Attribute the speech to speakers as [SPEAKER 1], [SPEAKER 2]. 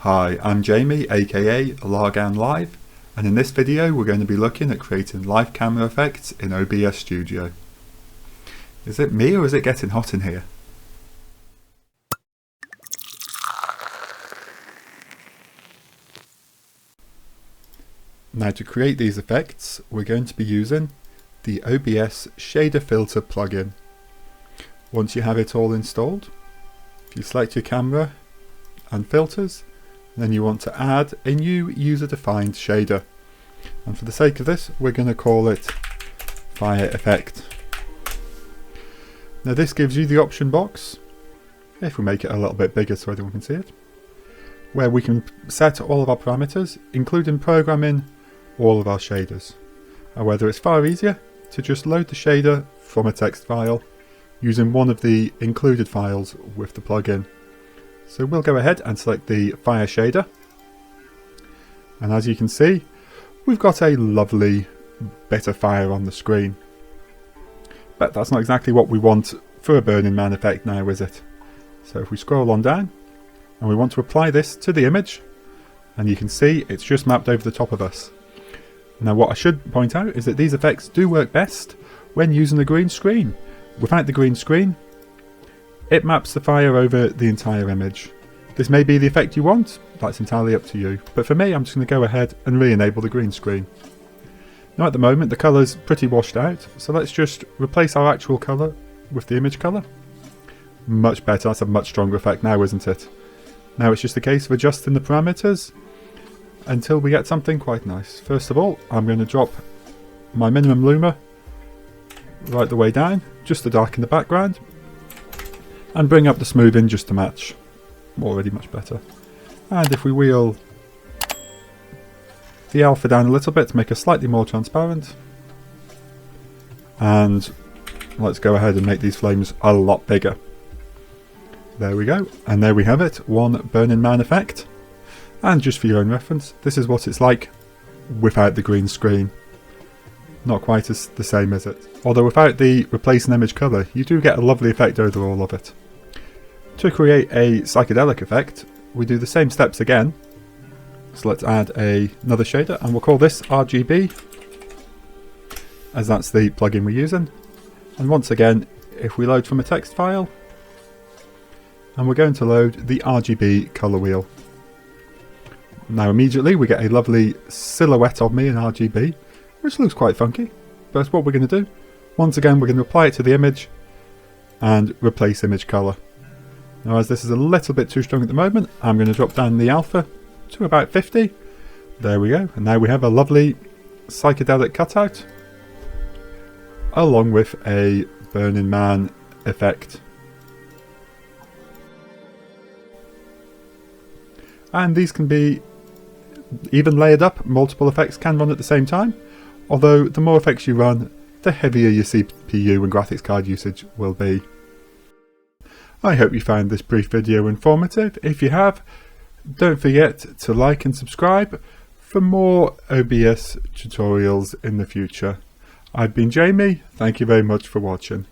[SPEAKER 1] Hi, I'm Jamie, aka Largan Live, and in this video we're going to be looking at creating live camera effects in OBS Studio. Is it me or is it getting hot in here? Now to create these effects we're going to be using the OBS Shaderfilter plugin. Once you have it all installed, if you select your camera and filters, then you want to add a new user-defined shader, and for the sake of this we're going to call it Fire Effect. Now this gives you the option box, if we make it a little bit bigger so everyone can see it, where we can set all of our parameters, including programming all of our shaders. However, it's far easier to just load the shader from a text file using one of the included files with the plugin. So we'll go ahead and select the Fire shader, and as you can see we've got a lovely bit of fire on the screen. But that's not exactly what we want for a Burning Man effect now, is it? So if we scroll on down and we want to apply this to the image, and you can see it's just mapped over the top of us. Now what I should point out is that these effects do work best when using the green screen. Without the green screen, it maps the fire over the entire image. This may be the effect you want, that's entirely up to you, but for me I'm just going to go ahead and re-enable the green screen. Now at the moment the colour's pretty washed out, so let's just replace our actual colour with the image colour. Much better, that's a much stronger effect now, isn't it? Now it's just a case of adjusting the parameters until we get something quite nice. First of all, I'm going to drop my minimum luma right the way down, just to darken the background, and bring up the smoothing just to match. Already much better. And if we wheel the alpha down a little bit to make it slightly more transparent, and let's go ahead and make these flames a lot bigger. There we go, and there we have it, one Burning Man effect. And just for your own reference, this is what it's like without the green screen. Not quite as the same, is it? Although without the replace an image colour, you do get a lovely effect over all of it. To create a psychedelic effect, we do the same steps again. So let's add another shader, and we'll call this RGB, as that's the plugin we're using. And once again, if we load from a text file, and we're going to load the RGB colour wheel. Now immediately we get a lovely silhouette of me in RGB, which looks quite funky, but what we're going to do, once again we're going to apply it to the image and replace image colour. Now as this is a little bit too strong at the moment, I'm going to drop down the alpha to about 50. There we go, and now we have a lovely psychedelic cutout along with a Burning Man effect. And these can be even layered up, multiple effects can run at the same time, although the more effects you run, the heavier your CPU and graphics card usage will be. I hope you found this brief video informative. If you have, don't forget to like and subscribe for more OBS tutorials in the future. I've been Jamie, thank you very much for watching.